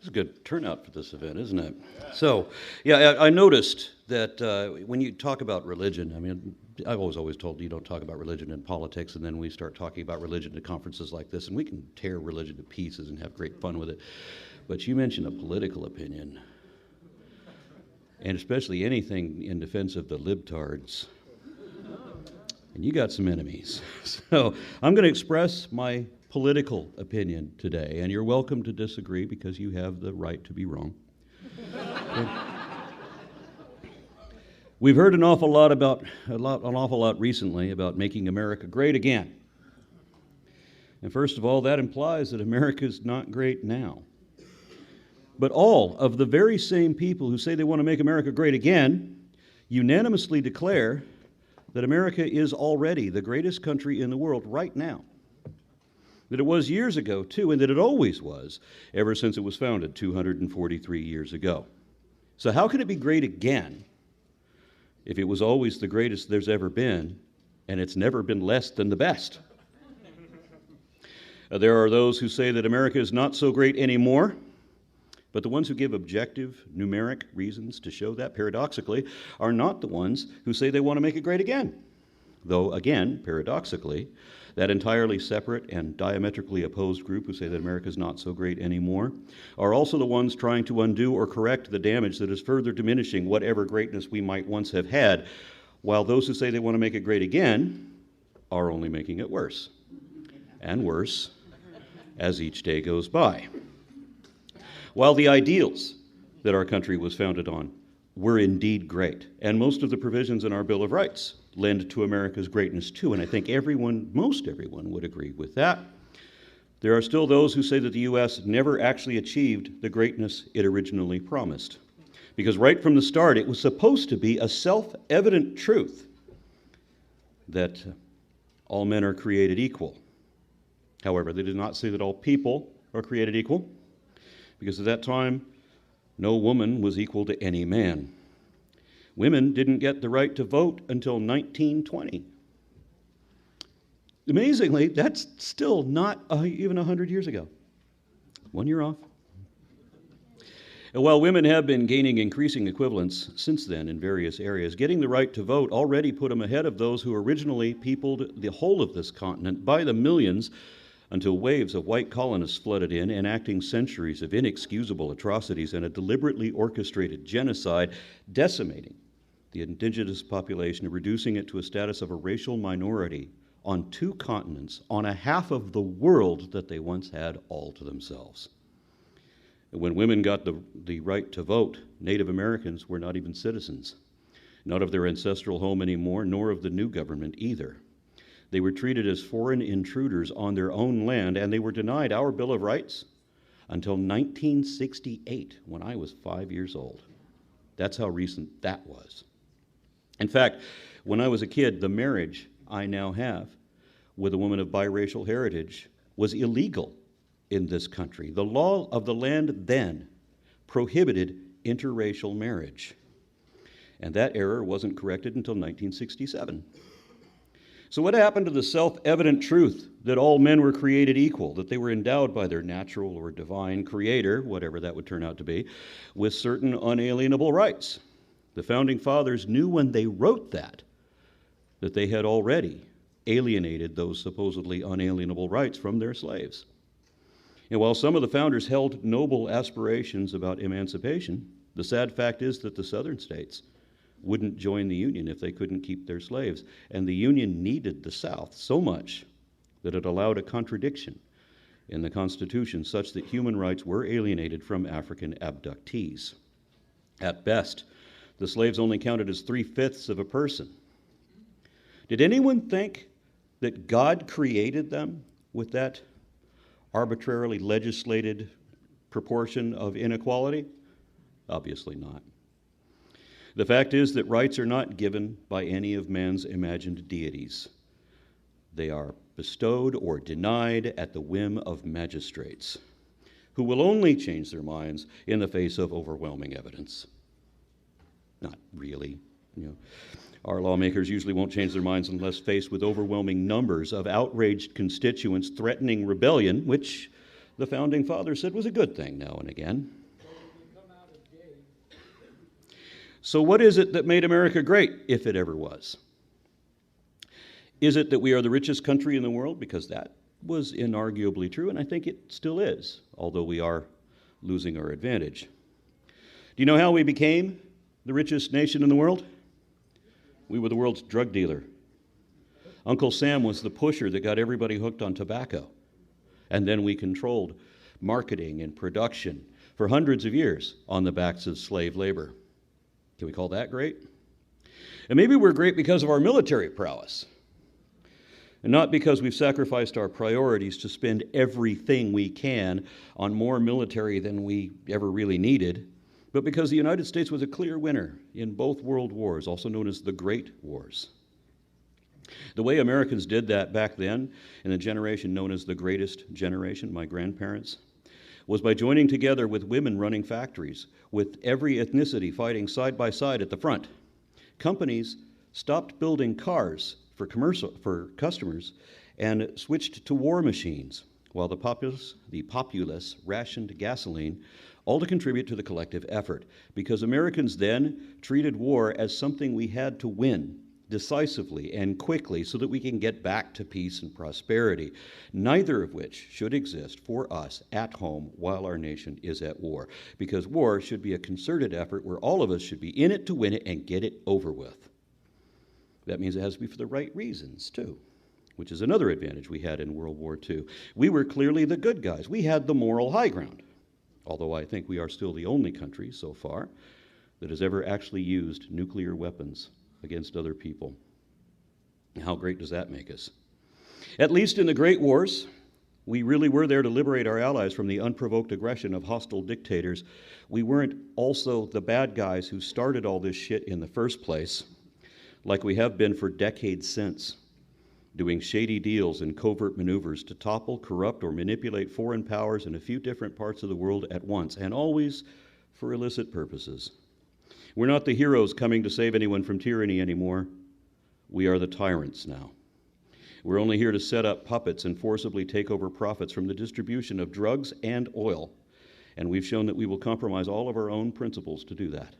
a good turnout for this event, isn't it? So, yeah, I noticed that when you talk about religion, I mean, I was always told you don't talk about religion in politics, and then we start talking about religion at conferences like this, and we can tear religion to pieces and have great fun with it. But you mention a political opinion, and especially anything in defense of the libtards, and you got some enemies. So I'm going to express my political opinion today, and you're welcome to disagree because you have the right to be wrong. Okay. We've heard an awful lot recently about making America great again. And first of all, that implies that America's not great now. But all of the very same people who say they want to make America great again unanimously declare that America is already the greatest country in the world right now. That it was years ago, too, and that it always was, ever since it was founded 243 years ago. So how can it be great again if it was always the greatest there's ever been, and it's never been less than the best? There are those who say that America is not so great anymore, but the ones who give objective, numeric reasons to show that, paradoxically, are not the ones who say they want to make it great again. Though, again, paradoxically, that entirely separate and diametrically opposed group who say that America is not so great anymore are also the ones trying to undo or correct the damage that is further diminishing whatever greatness we might once have had, while those who say they want to make it great again are only making it worse and worse as each day goes by. While the ideals that our country was founded on were indeed great, and most of the provisions in our Bill of Rights lend to America's greatness too, and I think most everyone would agree with that, there are still those who say that the U.S. never actually achieved the greatness it originally promised. Because right from the start, it was supposed to be a self-evident truth that all men are created equal. However, they did not say that all people are created equal, because at that time, no woman was equal to any man. Women didn't get the right to vote until 1920. Amazingly, that's still not even 100 years ago. 1 year off. And while women have been gaining increasing equivalence since then in various areas, getting the right to vote already put them ahead of those who originally peopled the whole of this continent by the millions until waves of white colonists flooded in, enacting centuries of inexcusable atrocities and a deliberately orchestrated genocide, decimating the indigenous population and reducing it to a status of a racial minority on 2 continents, on a half of the world that they once had all to themselves. And when women got the right to vote, Native Americans were not even citizens, not of their ancestral home anymore, nor of the new government either. They were treated as foreign intruders on their own land, and they were denied our Bill of Rights until 1968, when I was 5 years old. That's how recent that was. In fact, when I was a kid, the marriage I now have with a woman of biracial heritage was illegal in this country. The law of the land then prohibited interracial marriage, and that error wasn't corrected until 1967. So what happened to the self-evident truth that all men were created equal, that they were endowed by their natural or divine creator, whatever that would turn out to be, with certain unalienable rights? The Founding Fathers knew when they wrote that they had already alienated those supposedly unalienable rights from their slaves. And while some of the founders held noble aspirations about emancipation, the sad fact is that the southern states wouldn't join the Union if they couldn't keep their slaves. And the Union needed the South so much that it allowed a contradiction in the Constitution such that human rights were alienated from African abductees. At best, the slaves only counted as 3/5 of a person. Did anyone think that God created them with that arbitrarily legislated proportion of inequality? Obviously not. The fact is that rights are not given by any of man's imagined deities. They are bestowed or denied at the whim of magistrates, who will only change their minds in the face of overwhelming evidence. Not really. Our lawmakers usually won't change their minds unless faced with overwhelming numbers of outraged constituents threatening rebellion, which the Founding Fathers said was a good thing now and again. So what is it that made America great, if it ever was? Is it that we are the richest country in the world? Because that was inarguably true, and I think it still is, although we are losing our advantage. Do you know how we became the richest nation in the world? We were the world's drug dealer. Uncle Sam was the pusher that got everybody hooked on tobacco. And then we controlled marketing and production for hundreds of years on the backs of slave labor. Can we call that great? And maybe we're great because of our military prowess. And not because we've sacrificed our priorities to spend everything we can on more military than we ever really needed, but because the United States was a clear winner in both world wars, also known as the Great Wars. The way Americans did that back then, in the generation known as the Greatest Generation, my grandparents, was by joining together with women running factories, with every ethnicity fighting side by side at the front. Companies stopped building cars for customers and switched to war machines, while the populace rationed gasoline, all to contribute to the collective effort, because Americans then treated war as something we had to win decisively and quickly so that we can get back to peace and prosperity, neither of which should exist for us at home while our nation is at war, because war should be a concerted effort where all of us should be in it to win it and get it over with. That means it has to be for the right reasons, too, which is another advantage we had in World War II. We were clearly the good guys. We had the moral high ground, although I think we are still the only country so far that has ever actually used nuclear weapons against other people. How great does that make us? At least in the Great Wars, we really were there to liberate our allies from the unprovoked aggression of hostile dictators. We weren't also the bad guys who started all this shit in the first place, like we have been for decades since, doing shady deals and covert maneuvers to topple, corrupt, or manipulate foreign powers in a few different parts of the world at once, and always for illicit purposes. We're not the heroes coming to save anyone from tyranny anymore. We are the tyrants now. We're only here to set up puppets and forcibly take over profits from the distribution of drugs and oil, and we've shown that we will compromise all of our own principles to do that.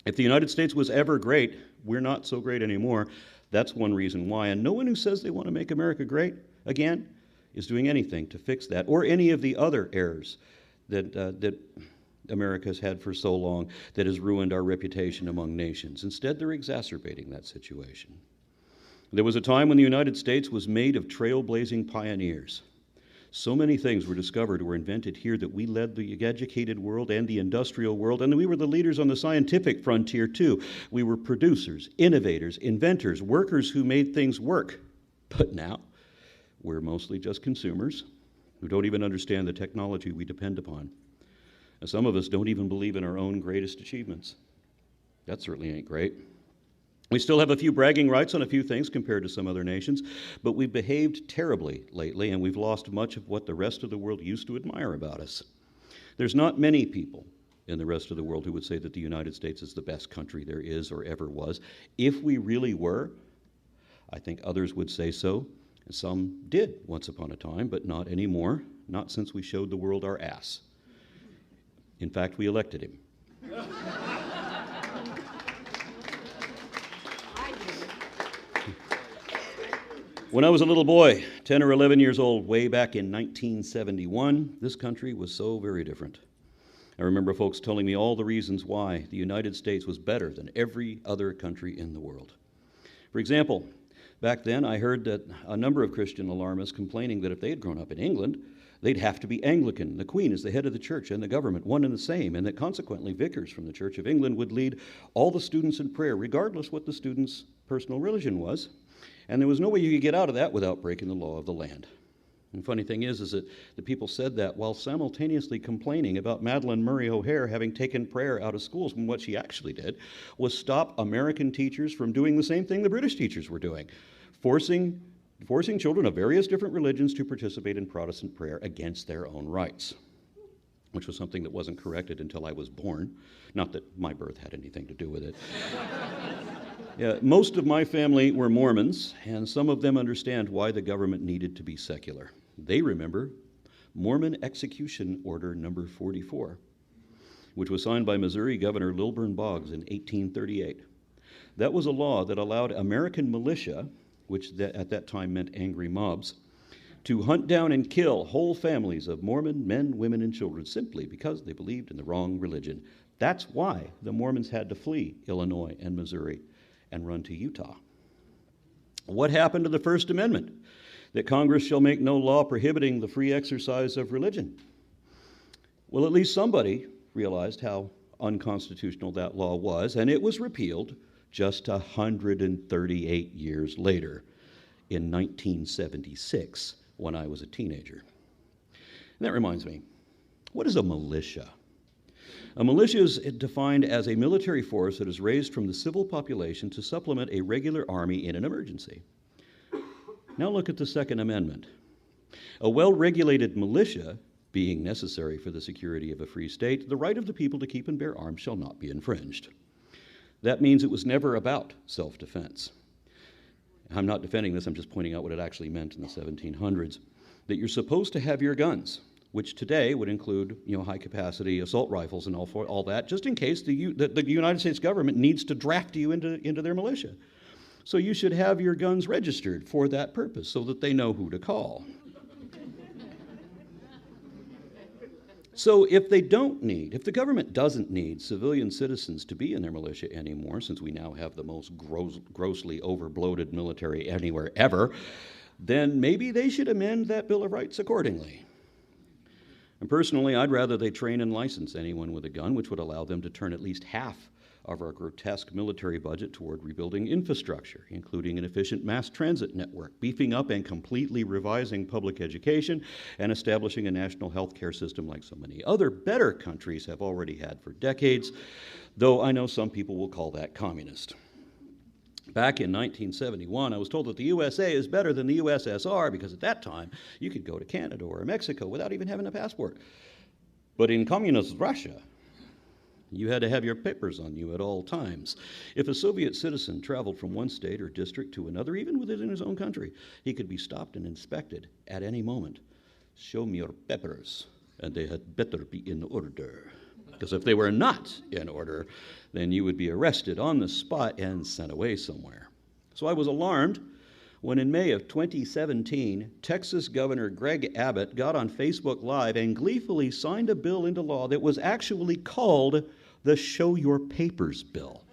If the United States was ever great, we're not so great anymore. That's one reason why, and no one who says they want to make America great again is doing anything to fix that, or any of the other errors that America's had for so long that has ruined our reputation among nations. Instead, they're exacerbating that situation. There was a time when the United States was made of trailblazing pioneers. So many things were discovered or invented here that we led the educated world and the industrial world, and we were the leaders on the scientific frontier too. We were producers, innovators, inventors, workers who made things work. But now, we're mostly just consumers who don't even understand the technology we depend upon. And some of us don't even believe in our own greatest achievements. That certainly ain't great. We still have a few bragging rights on a few things compared to some other nations, but we've behaved terribly lately, and we've lost much of what the rest of the world used to admire about us. There's not many people in the rest of the world who would say that the United States is the best country there is or ever was. If we really were, I think others would say so. Some did once upon a time, but not anymore, not since we showed the world our ass. In fact, we elected him. When I was a little boy, 10 or 11 years old, way back in 1971, this country was so very different. I remember folks telling me all the reasons why the United States was better than every other country in the world. For example, back then I heard that a number of Christian alarmists complaining that if they had grown up in England, they'd have to be Anglican. The Queen is the head of the church and the government, one and the same, and that consequently vicars from the Church of England would lead all the students in prayer, regardless what the student's personal religion was. And there was no way you could get out of that without breaking the law of the land. And the funny thing is that the people said that while simultaneously complaining about Madeleine Murray O'Hair having taken prayer out of schools, when what she actually did was stop American teachers from doing the same thing the British teachers were doing, forcing children of various different religions to participate in Protestant prayer against their own rights, which was something that wasn't corrected until I was born. Not that my birth had anything to do with it. Yeah, most of my family were Mormons, and some of them understand why the government needed to be secular. They remember Mormon Execution Order number 44. which was signed by Missouri Governor Lilburn Boggs in 1838. That was a law that allowed American militia, which at that time meant angry mobs, to hunt down and kill whole families of Mormon men, women, and children simply because they believed in the wrong religion. That's why the Mormons had to flee Illinois and Missouri and run to Utah. What happened to the First Amendment? That Congress shall make no law prohibiting the free exercise of religion. Well, at least somebody realized how unconstitutional that law was, and it was repealed just 138 years later in 1976 when I was a teenager. And that reminds me, what is a militia? A militia is defined as a military force that is raised from the civil population to supplement a regular army in an emergency. Now look at the Second Amendment. A well-regulated militia being necessary for the security of a free state, the right of the people to keep and bear arms shall not be infringed. That means it was never about self-defense. I'm not defending this, I'm just pointing out what it actually meant in the 1700s. That you're supposed to have your guns, which today would include, high-capacity assault rifles and all that, just in case the United States government needs to draft you into their militia. So you should have your guns registered for that purpose so that they know who to call. So if the government doesn't need civilian citizens to be in their militia anymore, since we now have the most grossly overbloated military anywhere ever, then maybe they should amend that Bill of Rights accordingly. And personally, I'd rather they train and license anyone with a gun, which would allow them to turn at least half of our grotesque military budget toward rebuilding infrastructure, including an efficient mass transit network, beefing up and completely revising public education, and establishing a national health care system like so many other better countries have already had for decades, though I know some people will call that communist. Back in 1971, I was told that the USA is better than the USSR because at that time you could go to Canada or Mexico without even having a passport. But in communist Russia, you had to have your papers on you at all times. If a Soviet citizen traveled from one state or district to another, even within his own country, he could be stopped and inspected at any moment. Show me your papers, and they had better be in order. Because if they were not in order, then you would be arrested on the spot and sent away somewhere. So I was alarmed when in May of 2017, Texas Governor Greg Abbott got on Facebook Live and gleefully signed a bill into law that was actually called the Show Your Papers Bill.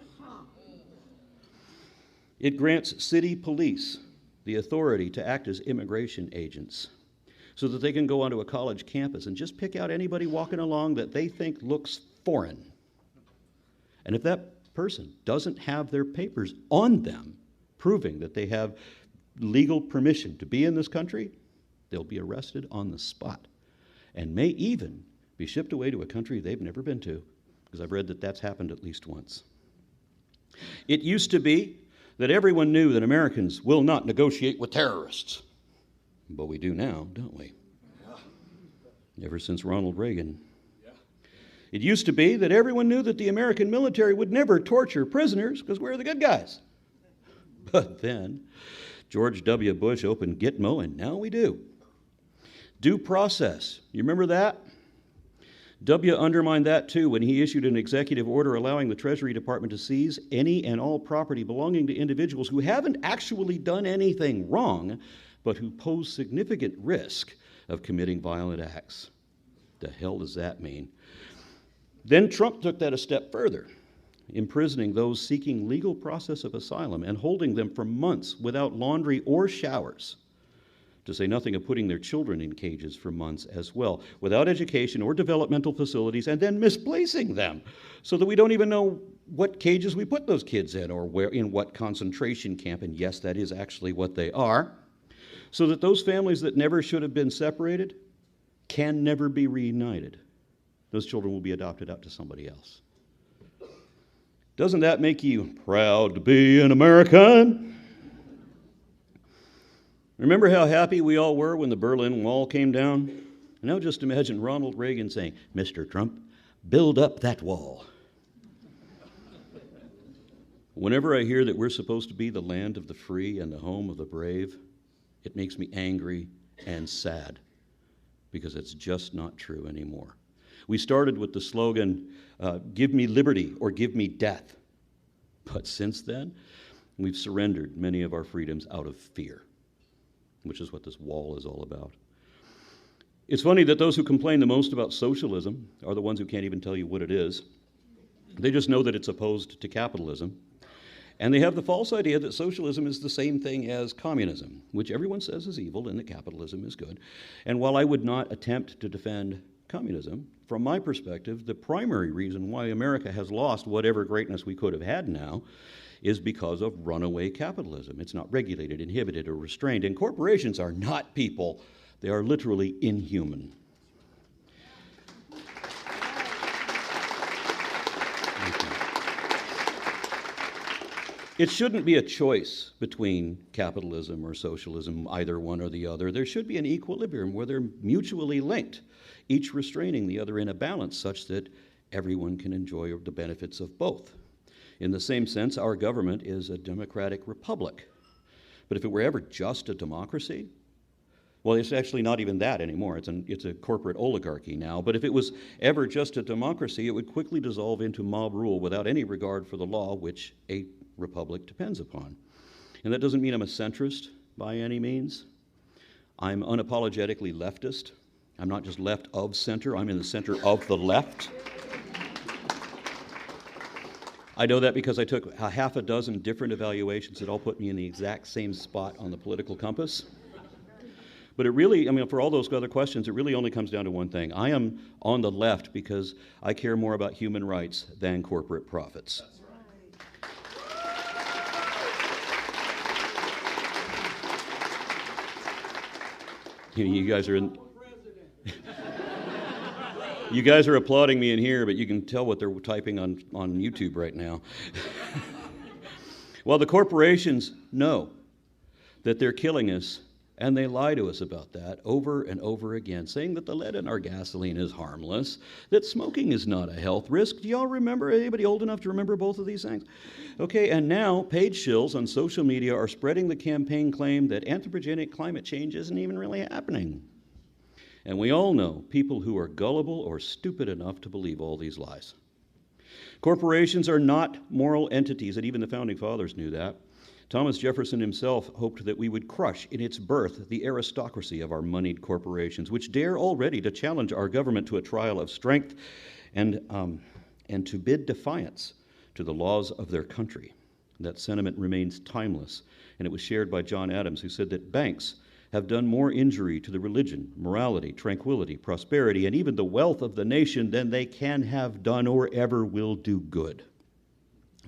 It grants city police the authority to act as immigration agents so that they can go onto a college campus and just pick out anybody walking along that they think looks foreign. And if that person doesn't have their papers on them, proving that they have legal permission to be in this country, they'll be arrested on the spot and may even be shipped away to a country they've never been to, because I've read that that's happened at least once. It used to be that everyone knew that Americans will not negotiate with terrorists. But we do now, don't we? Yeah. Ever since Ronald Reagan. Yeah. It used to be that everyone knew that the American military would never torture prisoners because we're the good guys. But then George W. Bush opened Gitmo, and now we do. Due process. You remember that? W undermined that too when he issued an executive order allowing the Treasury Department to seize any and all property belonging to individuals who haven't actually done anything wrong, but who pose significant risk of committing violent acts. The hell does that mean? Then Trump took that a step further, imprisoning those seeking legal process of asylum and holding them for months without laundry or showers, to say nothing of putting their children in cages for months as well, without education or developmental facilities, and then misplacing them so that we don't even know what cages we put those kids in or where, in what concentration camp, and yes, that is actually what they are, so that those families that never should have been separated can never be reunited. Those children will be adopted out to somebody else. Doesn't that make you proud to be an American? Remember how happy we all were when the Berlin Wall came down? Now just imagine Ronald Reagan saying, "Mr. Trump, build up that wall." Whenever I hear that we're supposed to be the land of the free and the home of the brave, it makes me angry and sad because it's just not true anymore. We started with the slogan, give me liberty or give me death. But since then, we've surrendered many of our freedoms out of fear, which is what this wall is all about. It's funny that those who complain the most about socialism are the ones who can't even tell you what it is. They just know that it's opposed to capitalism. And they have the false idea that socialism is the same thing as communism, which everyone says is evil and that capitalism is good. And while I would not attempt to defend communism, from my perspective, the primary reason why America has lost whatever greatness we could have had now is because of runaway capitalism. It's not regulated, inhibited, or restrained. And corporations are not people. They are literally inhuman. It shouldn't be a choice between capitalism or socialism, either one or the other. There should be an equilibrium where they're mutually linked, each restraining the other in a balance such that everyone can enjoy the benefits of both. In the same sense, our government is a democratic republic. But if it were ever just a democracy, well, it's actually not even that anymore. It's a corporate oligarchy now. But if it was ever just a democracy, it would quickly dissolve into mob rule without any regard for the law, which a republic depends upon. And that doesn't mean I'm a centrist by any means. I'm unapologetically leftist. I'm not just left of center, I'm in the center of the left. I know that because I took a half a dozen different evaluations that all put me in the exact same spot on the political compass. But it really, for all those other questions, it really only comes down to one thing. I am on the left because I care more about human rights than corporate profits. You guys are in. You guys are applauding me in here, but you can tell what they're typing on YouTube right now. Well, the corporations know that they're killing us, and they lie to us about that over and over again, saying that the lead in our gasoline is harmless, that smoking is not a health risk. Do y'all remember? Anybody old enough to remember both of these things? Okay, and now page shills on social media are spreading the campaign claim that anthropogenic climate change isn't even really happening. And we all know people who are gullible or stupid enough to believe all these lies. Corporations are not moral entities, and even the Founding Fathers knew that. Thomas Jefferson himself hoped that we would crush in its birth the aristocracy of our moneyed corporations, which dare already to challenge our government to a trial of strength and to bid defiance to the laws of their country. That sentiment remains timeless, and it was shared by John Adams, who said that banks have done more injury to the religion, morality, tranquility, prosperity, and even the wealth of the nation than they can have done or ever will do good.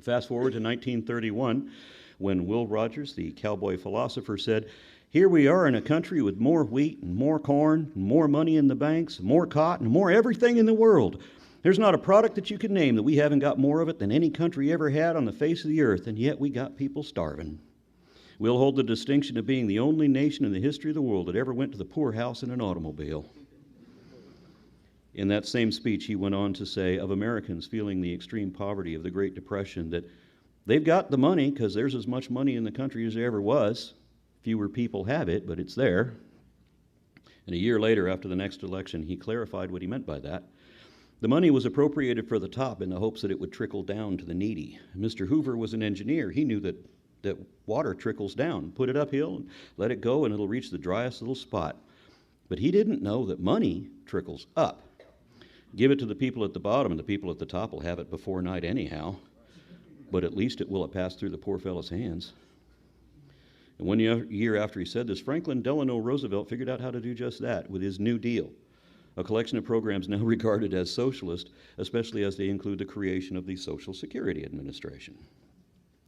Fast forward to 1931, when Will Rogers, the cowboy philosopher, said, "Here we are in a country with more wheat and more corn, and more money in the banks, more cotton, more everything in the world. There's not a product that you can name that we haven't got more of it than any country ever had on the face of the earth, and yet we got people starving. We'll hold the distinction of being the only nation in the history of the world that ever went to the poorhouse in an automobile." In that same speech, he went on to say of Americans feeling the extreme poverty of the Great Depression that they've got the money because there's as much money in the country as there ever was. Fewer people have it, but it's there. And a year later, after the next election, he clarified what he meant by that. The money was appropriated for the top in the hopes that it would trickle down to the needy. Mr. Hoover was an engineer. He knew that water trickles down. Put it uphill and let it go, and it'll reach the driest little spot. But he didn't know that money trickles up. Give it to the people at the bottom, and the people at the top will have it before night anyhow. But at least it will have passed through the poor fellow's hands. And 1 year after he said this, Franklin Delano Roosevelt figured out how to do just that with his New Deal, a collection of programs now regarded as socialist, especially as they include the creation of the Social Security Administration.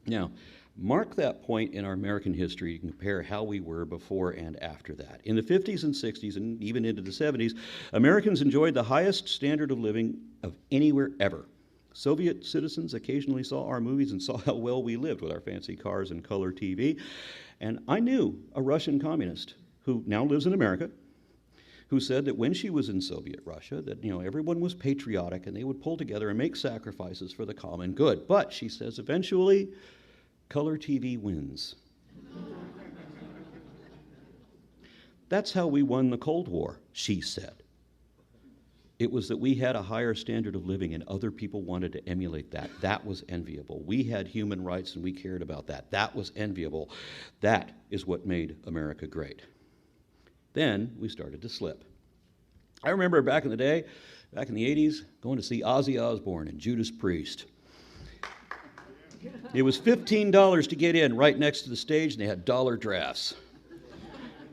Now, mark that point in our American history and compare how we were before and after that. In the 50s and 60s and even into the 70s, Americans enjoyed the highest standard of living of anywhere ever. Soviet citizens occasionally saw our movies and saw how well we lived with our fancy cars and color TV. And I knew a Russian communist who now lives in America, who said that when she was in Soviet Russia, that everyone was patriotic and they would pull together and make sacrifices for the common good. But she says eventually, color TV wins. That's how we won the Cold War, she said. It was that we had a higher standard of living and other people wanted to emulate that. That was enviable. We had human rights and we cared about that. That was enviable. That is what made America great. Then we started to slip. I remember back in the day, back in the 80s, going to see Ozzy Osbourne and Judas Priest. It was $15 to get in right next to the stage, and they had dollar drafts,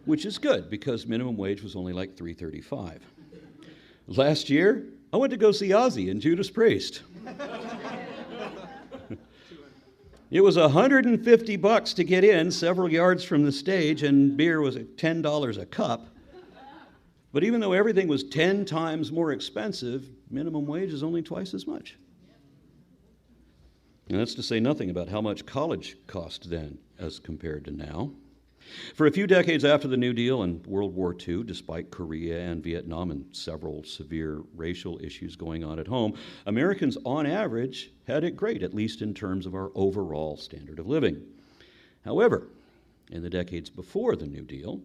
which is good because minimum wage was only like $3.35. Last year, I went to go see Ozzy and Judas Priest. It was $150 to get in several yards from the stage, and beer was at $10 a cup. But even though everything was 10 times more expensive, minimum wage is only twice as much. And that's to say nothing about how much college cost then as compared to now. For a few decades after the New Deal and World War II, despite Korea and Vietnam and several severe racial issues going on at home, Americans on average had it great, at least in terms of our overall standard of living. However, in the decades before the New Deal,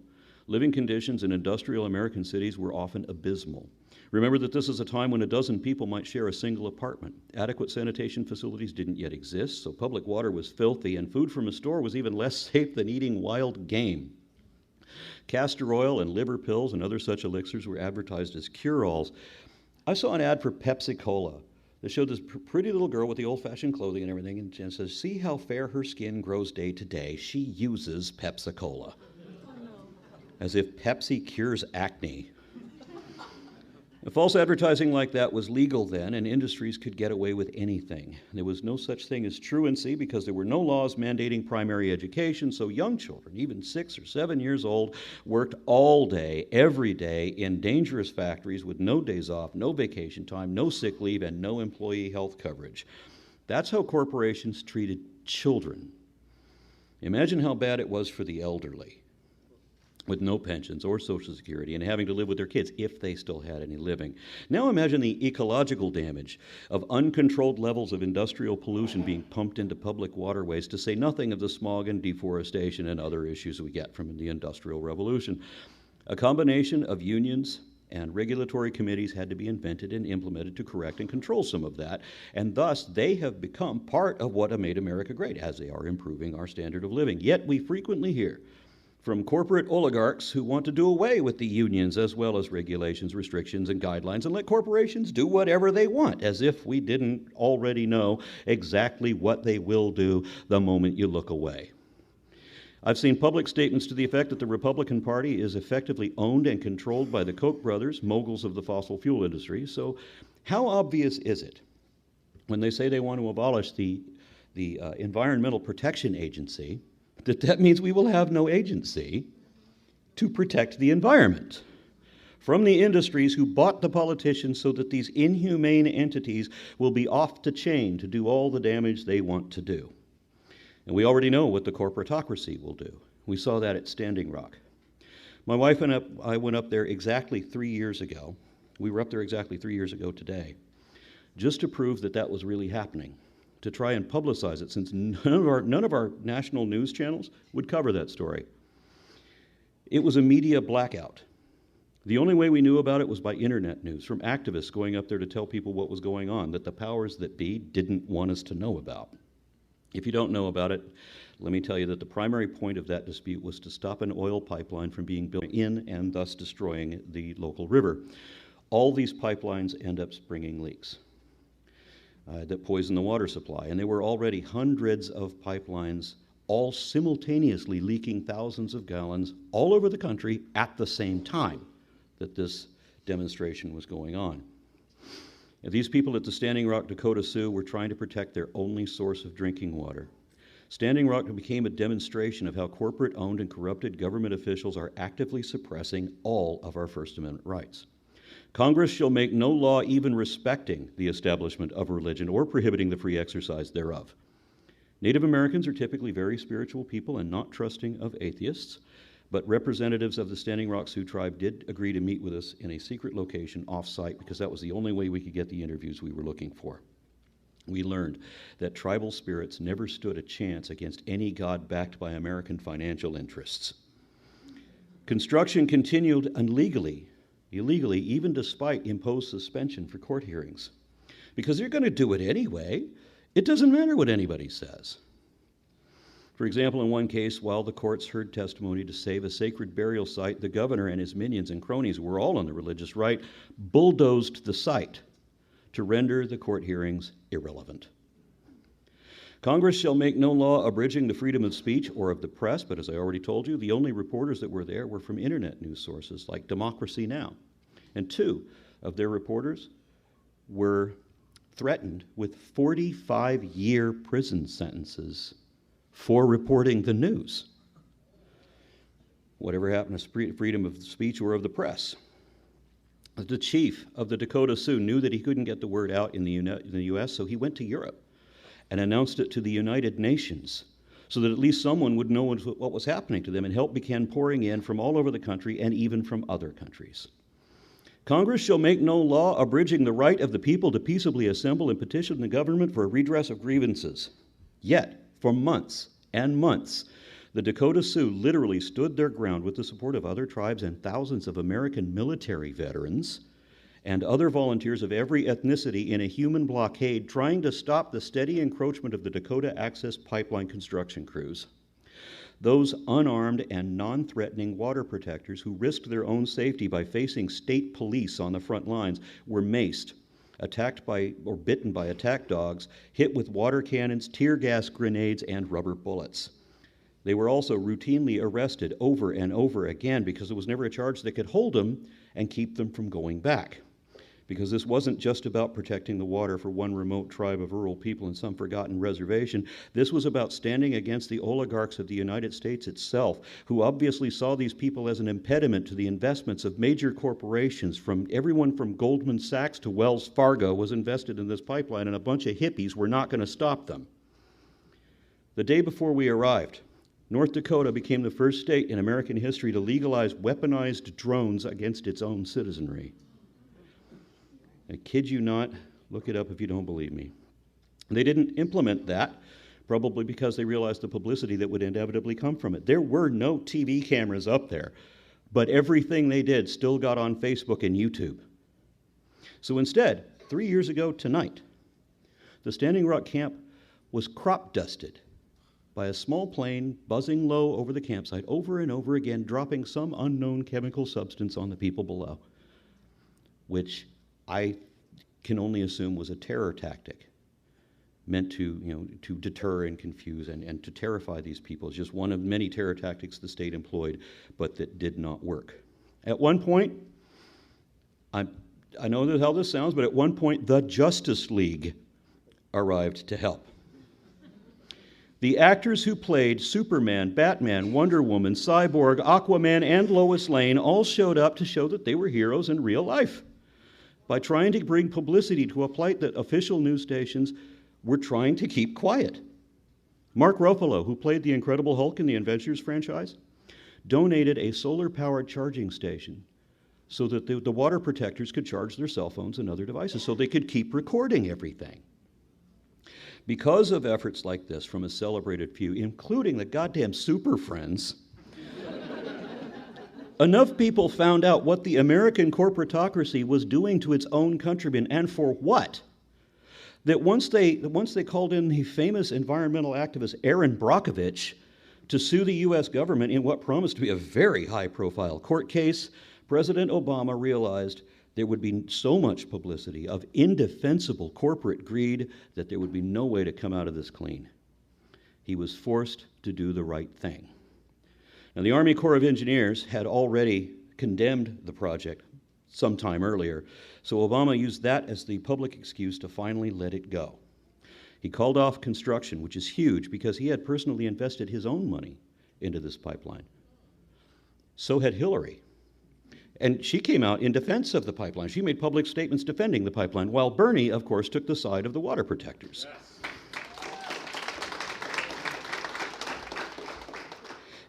living conditions in industrial American cities were often abysmal. Remember that this is a time when a dozen people might share a single apartment. Adequate sanitation facilities didn't yet exist, so public water was filthy, and food from a store was even less safe than eating wild game. Castor oil and liver pills and other such elixirs were advertised as cure-alls. I saw an ad for Pepsi-Cola that showed this pretty little girl with the old-fashioned clothing and everything, and it says, "See how fair her skin grows day to day. She uses Pepsi-Cola." As if Pepsi cures acne. False advertising like that was legal then, and industries could get away with anything. There was no such thing as truancy because there were no laws mandating primary education, so young children, even 6 or 7 years old, worked all day, every day, in dangerous factories with no days off, no vacation time, no sick leave, and no employee health coverage. That's how corporations treated children. Imagine how bad it was for the elderly, with no pensions or Social Security and having to live with their kids if they still had any living. Now imagine the ecological damage of uncontrolled levels of industrial pollution being pumped into public waterways, to say nothing of the smog and deforestation and other issues we get from the Industrial Revolution. A combination of unions and regulatory committees had to be invented and implemented to correct and control some of that, and thus they have become part of what made America great, as they are improving our standard of living. Yet we frequently hear from corporate oligarchs who want to do away with the unions as well as regulations, restrictions, and guidelines and let corporations do whatever they want, as if we didn't already know exactly what they will do the moment you look away. I've seen public statements to the effect that the Republican Party is effectively owned and controlled by the Koch brothers, moguls of the fossil fuel industry. So how obvious is it when they say they want to abolish the Environmental Protection Agency, that means we will have no agency to protect the environment from the industries who bought the politicians so that these inhumane entities will be off the chain to do all the damage they want to do. And we already know what the corporatocracy will do. We saw that at Standing Rock. My wife and I went up there exactly 3 years ago. We were up there exactly 3 years ago today, just to prove that that was really happening, to try and publicize it, since none of our national news channels would cover that story. It was a media blackout. The only way we knew about it was by internet news, from activists going up there to tell people what was going on, that the powers that be didn't want us to know about. If you don't know about it, let me tell you that the primary point of that dispute was to stop an oil pipeline from being built in and thus destroying the local river. All these pipelines end up springing leaks that poison the water supply. And there were already hundreds of pipelines all simultaneously leaking thousands of gallons all over the country at the same time that this demonstration was going on. And these people at the Standing Rock Dakota Sioux were trying to protect their only source of drinking water. Standing Rock became a demonstration of how corporate-owned and corrupted government officials are actively suppressing all of our First Amendment rights. Congress shall make no law even respecting the establishment of religion or prohibiting the free exercise thereof. Native Americans are typically very spiritual people and not trusting of atheists, but representatives of the Standing Rock Sioux tribe did agree to meet with us in a secret location off-site because that was the only way we could get the interviews we were looking for. We learned that tribal spirits never stood a chance against any god backed by American financial interests. Construction continued illegally illegally, even despite imposed suspension for court hearings. Because they're going to do it anyway. It doesn't matter what anybody says. For example, in one case, while the courts heard testimony to save a sacred burial site, the governor and his minions and cronies, who were all on the religious right, bulldozed the site to render the court hearings irrelevant. Congress shall make no law abridging the freedom of speech or of the press, but as I already told you, the only reporters that were there were from internet news sources like Democracy Now! And 2 of their reporters were threatened with 45-year prison sentences for reporting the news. Whatever happened to freedom of speech or of the press? The chief of the Dakota Sioux knew that he couldn't get the word out in the U.S., so he went to Europe and announced it to the United Nations so that at least someone would know what was happening to them, and help began pouring in from all over the country and even from other countries. Congress shall make no law abridging the right of the people to peaceably assemble and petition the government for a redress of grievances. Yet, for months and months, the Dakota Sioux literally stood their ground with the support of other tribes and thousands of American military veterans and other volunteers of every ethnicity in a human blockade trying to stop the steady encroachment of the Dakota Access Pipeline construction crews. Those unarmed and non-threatening water protectors who risked their own safety by facing state police on the front lines were maced, attacked by or bitten by attack dogs, hit with water cannons, tear gas grenades, and rubber bullets. They were also routinely arrested over and over again because there was never a charge that could hold them and keep them from going back. Because this wasn't just about protecting the water for one remote tribe of rural people in some forgotten reservation. This was about standing against the oligarchs of the United States itself, who obviously saw these people as an impediment to the investments of major corporations. From everyone from Goldman Sachs to Wells Fargo was invested in this pipeline, and a bunch of hippies were not going to stop them. The day before we arrived, North Dakota became the first state in American history to legalize weaponized drones against its own citizenry. I kid you not, look it up if you don't believe me. They didn't implement that, probably because they realized the publicity that would inevitably come from it. There were no TV cameras up there, but everything they did still got on Facebook and YouTube. So instead, 3 years ago tonight, the Standing Rock camp was crop dusted by a small plane buzzing low over the campsite over and over again, dropping some unknown chemical substance on the people below, which I can only assume was a terror tactic meant to deter and confuse and to terrify these people. It's just one of many terror tactics the state employed, but that did not work. At one point, I know how this sounds, but at one point, the Justice League arrived to help. The actors who played Superman, Batman, Wonder Woman, Cyborg, Aquaman, and Lois Lane all showed up to show that they were heroes in real life by trying to bring publicity to a plight that official news stations were trying to keep quiet. Mark Ruffalo, who played the Incredible Hulk in the Avengers franchise, donated a solar-powered charging station so that the water protectors could charge their cell phones and other devices so they could keep recording everything. Because of efforts like this from a celebrated few, including the goddamn Super Friends, enough people found out what the American corporatocracy was doing to its own countrymen, and for what, that once they called in the famous environmental activist Aaron Brockovich to sue the U.S. government in what promised to be a very high-profile court case, President Obama realized there would be so much publicity of indefensible corporate greed that there would be no way to come out of this clean. He was forced to do the right thing. Now, the Army Corps of Engineers had already condemned the project sometime earlier, so Obama used that as the public excuse to finally let it go. He called off construction, which is huge because he had personally invested his own money into this pipeline. So had Hillary. And she came out in defense of the pipeline. She made public statements defending the pipeline, while Bernie, of course, took the side of the water protectors. Yes.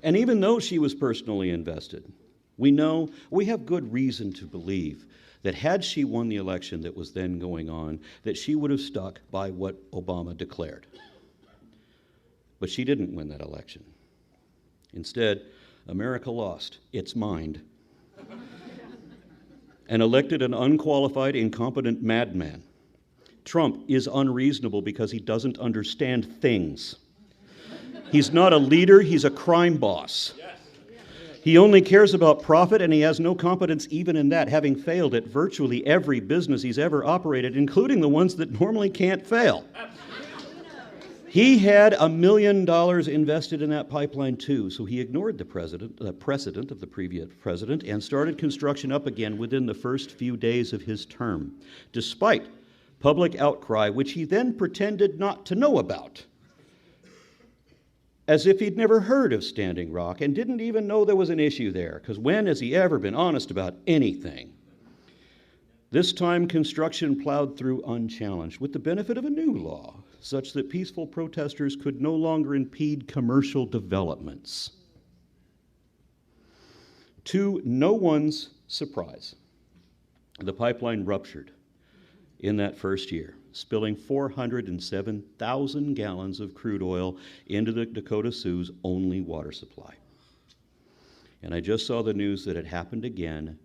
And even though she was personally invested, we have good reason to believe that had she won the election that was then going on, that she would have stuck by what Obama declared. But she didn't win that election. Instead, America lost its mind. and elected an unqualified, incompetent madman. Trump is unreasonable because he doesn't understand things. He's not a leader, he's a crime boss. He only cares about profit, and he has no competence even in that, having failed at virtually every business he's ever operated, including the ones that normally can't fail. He had $1 million invested in that pipeline too, so he ignored the precedent of the previous president and started construction up again within the first few days of his term, despite public outcry, which he then pretended not to know about, as if he'd never heard of Standing Rock and didn't even know there was an issue there, because when has he ever been honest about anything? This time, construction plowed through unchallenged, with the benefit of a new law, such that peaceful protesters could no longer impede commercial developments. To no one's surprise, the pipeline ruptured in that first year, spilling 407,000 gallons of crude oil into the Dakota Sioux's only water supply. And I just saw the news that it happened again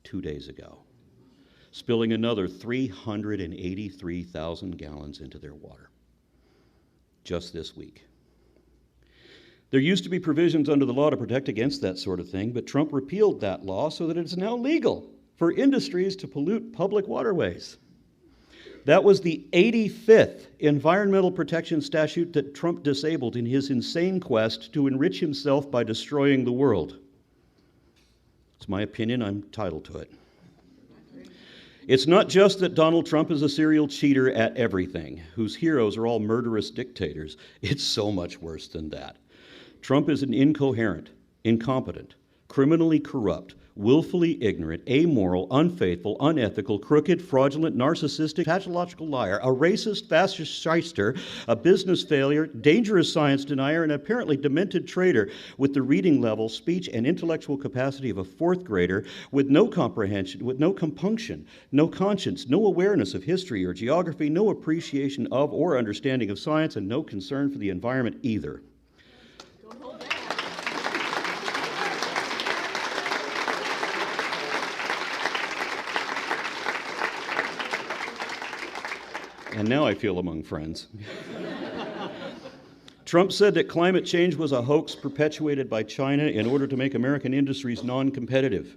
2 days ago, spilling another 383,000 gallons into their water just this week. There used to be provisions under the law to protect against that sort of thing, but Trump repealed that law so that it's now legal for industries to pollute public waterways. That was the 85th environmental protection statute that Trump disabled in his insane quest to enrich himself by destroying the world. It's my opinion, I'm entitled to it. It's not just that Donald Trump is a serial cheater at everything, whose heroes are all murderous dictators. It's so much worse than that. Trump is an incoherent, incompetent, criminally corrupt, willfully ignorant, amoral, unfaithful, unethical, crooked, fraudulent, narcissistic, pathological liar, a racist, fascist shyster, a business failure, dangerous science denier, and apparently demented traitor with the reading level, speech, and intellectual capacity of a fourth grader, with no comprehension, with no compunction, no conscience, no awareness of history or geography, no appreciation of or understanding of science, and no concern for the environment either. And now I feel among friends. Trump said that climate change was a hoax perpetuated by China in order to make American industries non-competitive.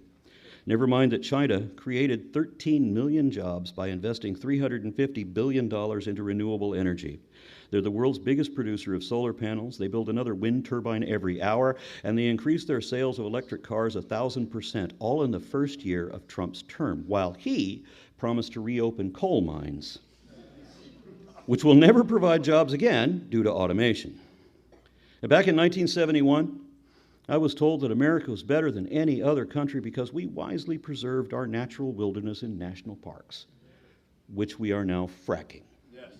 Never mind that China created 13 million jobs by investing $350 billion into renewable energy. They're the world's biggest producer of solar panels. They build another wind turbine every hour, and they increase their sales of electric cars 1,000%, all in the first year of Trump's term, while he promised to reopen coal mines, which will never provide jobs again due to automation. And back in 1971, I was told that America was better than any other country because we wisely preserved our natural wilderness in national parks, which we are now fracking. Yes.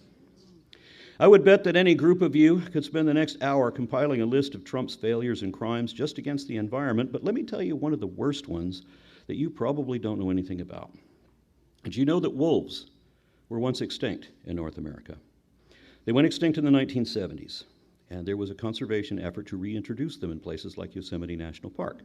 I would bet that any group of you could spend the next hour compiling a list of Trump's failures and crimes just against the environment, but let me tell you one of the worst ones that you probably don't know anything about. Did you know that wolves were once extinct in North America? They went extinct in the 1970s, and there was a conservation effort to reintroduce them in places like Yosemite National Park.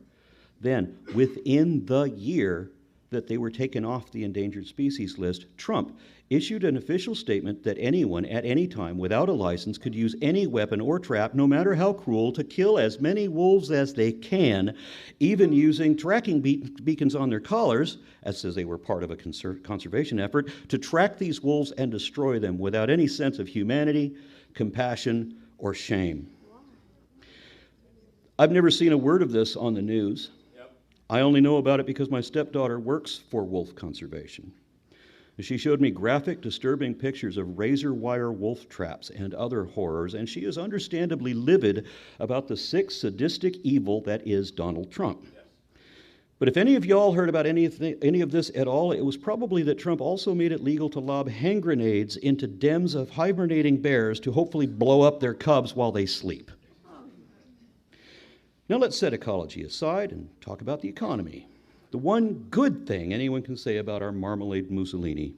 Then, within the year that they were taken off the endangered species list, Trump issued an official statement that anyone at any time without a license could use any weapon or trap, no matter how cruel, to kill as many wolves as they can, even using tracking beacons on their collars, as says they were part of a conservation effort, to track these wolves and destroy them without any sense of humanity, compassion, or shame. I've never seen a word of this on the news. I only know about it because my stepdaughter works for wolf conservation. She showed me graphic, disturbing pictures of razor wire wolf traps and other horrors, and she is understandably livid about the sick, sadistic evil that is Donald Trump. Yes. But if any of y'all heard about any of this at all, it was probably that Trump also made it legal to lob hand grenades into dens of hibernating bears to hopefully blow up their cubs while they sleep. Now let's set ecology aside and talk about the economy. The one good thing anyone can say about our marmalade Mussolini.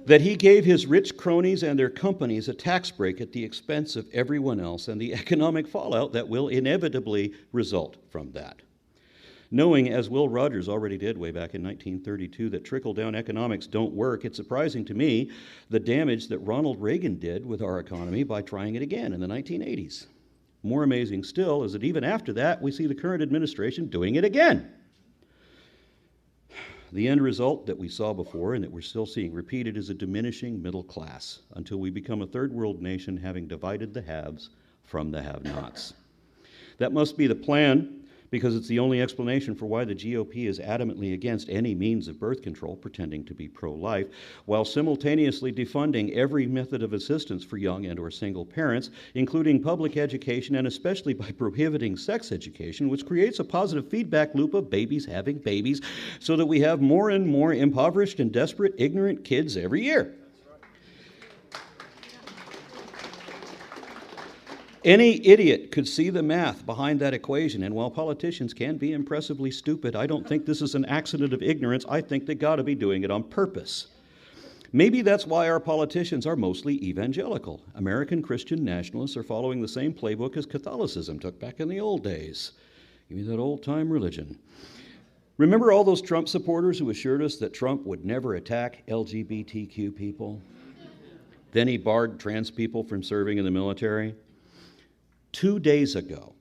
that he gave his rich cronies and their companies a tax break at the expense of everyone else and the economic fallout that will inevitably result from that. Knowing, as Will Rogers already did way back in 1932, that trickle-down economics don't work, it's surprising to me the damage that Ronald Reagan did with our economy by trying it again in the 1980s. More amazing still is that even after that, we see the current administration doing it again. The end result that we saw before and that we're still seeing repeated is a diminishing middle class until we become a third world nation having divided the haves from the have-nots. That must be the plan, because it's the only explanation for why the GOP is adamantly against any means of birth control, pretending to be pro-life, while simultaneously defunding every method of assistance for young and or single parents, including public education and especially by prohibiting sex education, which creates a positive feedback loop of babies having babies, so that we have more and more impoverished and desperate, ignorant kids every year. Any idiot could see the math behind that equation, and while politicians can be impressively stupid, I don't think this is an accident of ignorance. I think they got to be doing it on purpose. Maybe that's why our politicians are mostly evangelical. American Christian nationalists are following the same playbook as Catholicism took back in the old days. Give me that old-time religion. Remember all those Trump supporters who assured us that Trump would never attack LGBTQ people? Then he barred trans people from serving in the military. 2 days ago,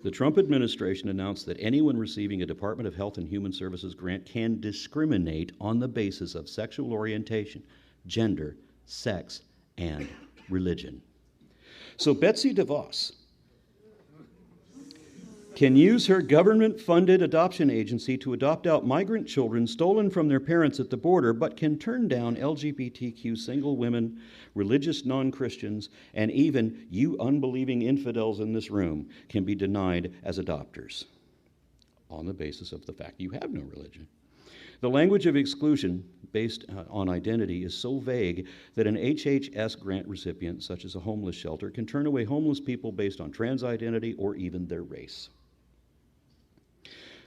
the Trump administration announced that anyone receiving a Department of Health and Human Services grant can discriminate on the basis of sexual orientation, gender, sex, and religion. So Betsy DeVos can use her government-funded adoption agency to adopt out migrant children stolen from their parents at the border, but can turn down LGBTQ single women, religious non-Christians, and even you unbelieving infidels in this room can be denied as adopters on the basis of the fact you have no religion. The language of exclusion based on identity is so vague that an HHS grant recipient, such as a homeless shelter, can turn away homeless people based on trans identity or even their race.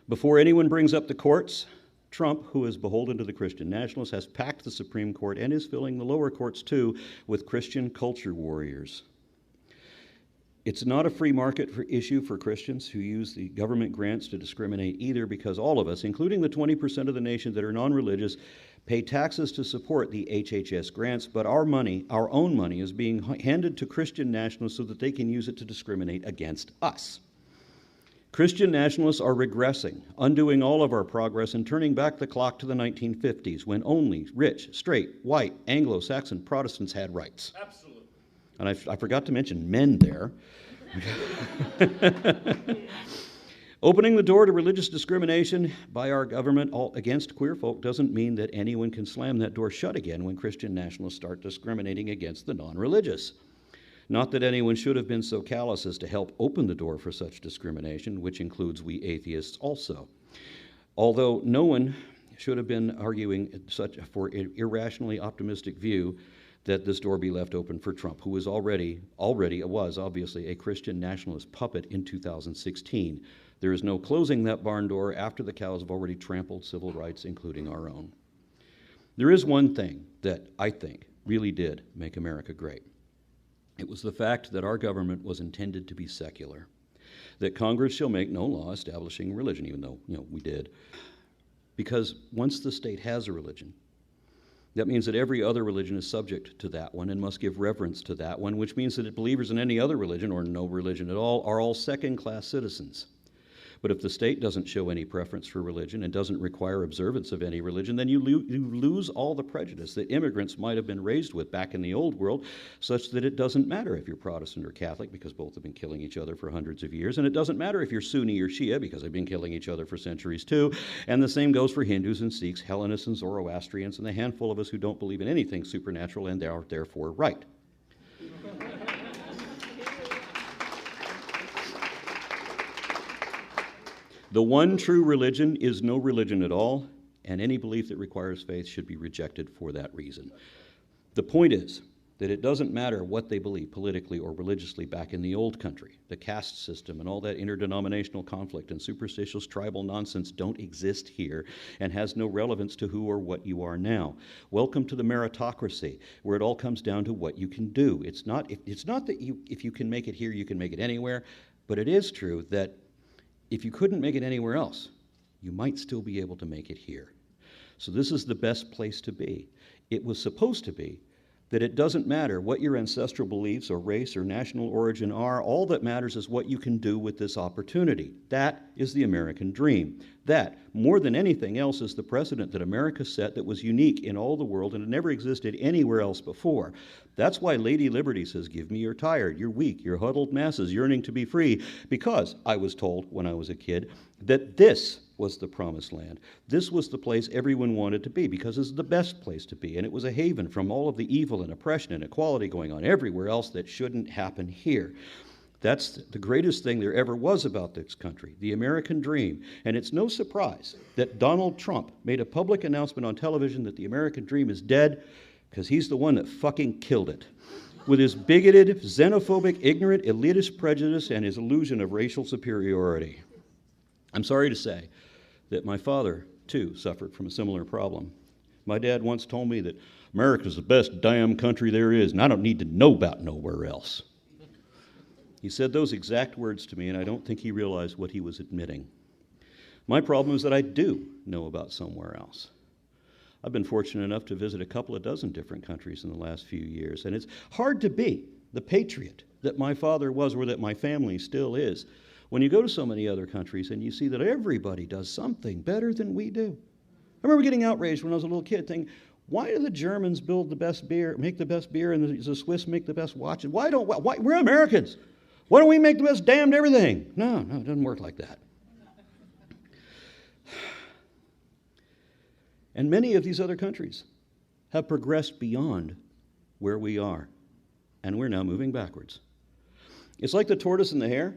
Before anyone brings up the courts, Trump, who is beholden to the Christian nationalists, has packed the Supreme Court and is filling the lower courts too with Christian culture warriors. It's not a free market issue for Christians who use the government grants to discriminate either, because all of us, including the 20% of the nation that are non-religious, pay taxes to support the HHS grants, but our money, our own money, is being handed to Christian nationalists so that they can use it to discriminate against us. Christian nationalists are regressing, undoing all of our progress and turning back the clock to the 1950s, when only rich, straight, white, Anglo-Saxon Protestants had rights. Absolutely. And I forgot to mention men there. Opening the door to religious discrimination by our government against queer folk doesn't mean that anyone can slam that door shut again when Christian nationalists start discriminating against the non-religious. Not that anyone should have been so callous as to help open the door for such discrimination, which includes we atheists also. Although no one should have been arguing for an irrationally optimistic view that this door be left open for Trump, who was already was obviously a Christian nationalist puppet in 2016. There is no closing that barn door after the cows have already trampled civil rights, including our own. There is one thing that I think really did make America great. It was the fact that our government was intended to be secular, that Congress shall make no law establishing religion, even though, we did. Because once the state has a religion, that means that every other religion is subject to that one and must give reverence to that one, which means that believers in any other religion, or no religion at all, are all second-class citizens. But if the state doesn't show any preference for religion and doesn't require observance of any religion, then you lose all the prejudice that immigrants might have been raised with back in the old world, such that it doesn't matter if you're Protestant or Catholic, because both have been killing each other for hundreds of years, and it doesn't matter if you're Sunni or Shia, because they've been killing each other for centuries too, and the same goes for Hindus and Sikhs, Hellenists and Zoroastrians, and the handful of us who don't believe in anything supernatural and are therefore right. The one true religion is no religion at all, and any belief that requires faith should be rejected for that reason. The point is that it doesn't matter what they believe politically or religiously back in the old country. The caste system and all that interdenominational conflict and superstitious tribal nonsense don't exist here and has no relevance to who or what you are now. Welcome to the meritocracy, where it all comes down to what you can do. It's not that if you can make it here, you can make it anywhere, but it is true that if you couldn't make it anywhere else, you might still be able to make it here. So this is the best place to be. It was supposed to be that it doesn't matter what your ancestral beliefs or race or national origin are. All that matters is what you can do with this opportunity. That is the American dream. That, more than anything else, is the precedent that America set that was unique in all the world and it never existed anywhere else before. That's why Lady Liberty says, give me your tired, your weak, your huddled masses yearning to be free, because I was told when I was a kid that this was the promised land. This was the place everyone wanted to be because it's the best place to be, and it was a haven from all of the evil and oppression and inequality going on everywhere else that shouldn't happen here. That's the greatest thing there ever was about this country, the American dream. And it's no surprise that Donald Trump made a public announcement on television that the American dream is dead, because he's the one that fucking killed it with his bigoted, xenophobic, ignorant, elitist prejudice and his illusion of racial superiority. I'm sorry to say that my father, too, suffered from a similar problem. My dad once told me that America's the best damn country there is, and I don't need to know about nowhere else. He said those exact words to me, and I don't think he realized what he was admitting. My problem is that I do know about somewhere else. I've been fortunate enough to visit a couple of dozen different countries in the last few years, and it's hard to be the patriot that my father was or that my family still is when you go to so many other countries and you see that everybody does something better than we do. I remember getting outraged when I was a little kid thinking, why do the Germans build the best beer, make the best beer, and the Swiss make the best watches? Why, we're Americans. Why don't we make the best damned everything? No, it doesn't work like that. And many of these other countries have progressed beyond where we are, and we're now moving backwards. It's like the tortoise and the hare,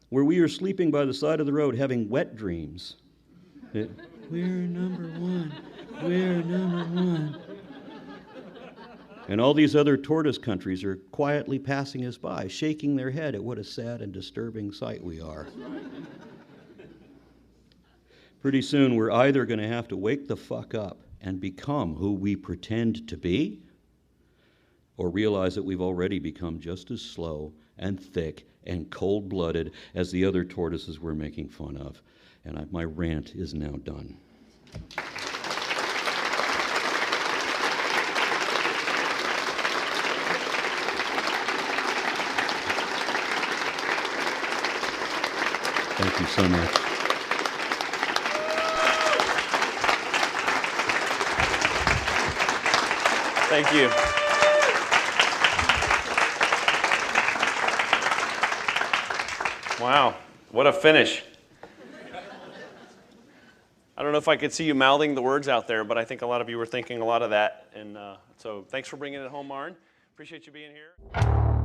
where we are sleeping by the side of the road having wet dreams. That, we're number one, we're number one. And all these other tortoise countries are quietly passing us by, shaking their head at what a sad and disturbing sight we are. Pretty soon, we're either going to have to wake the fuck up and become who we pretend to be, or realize that we've already become just as slow and thick and cold-blooded as the other tortoises we're making fun of. And my rant is now done. Thank you so much. Thank you. Wow, what a finish. I don't know if I could see you mouthing the words out there, but I think a lot of you were thinking a lot of that. And so thanks for bringing it home, Arn. Appreciate you being here.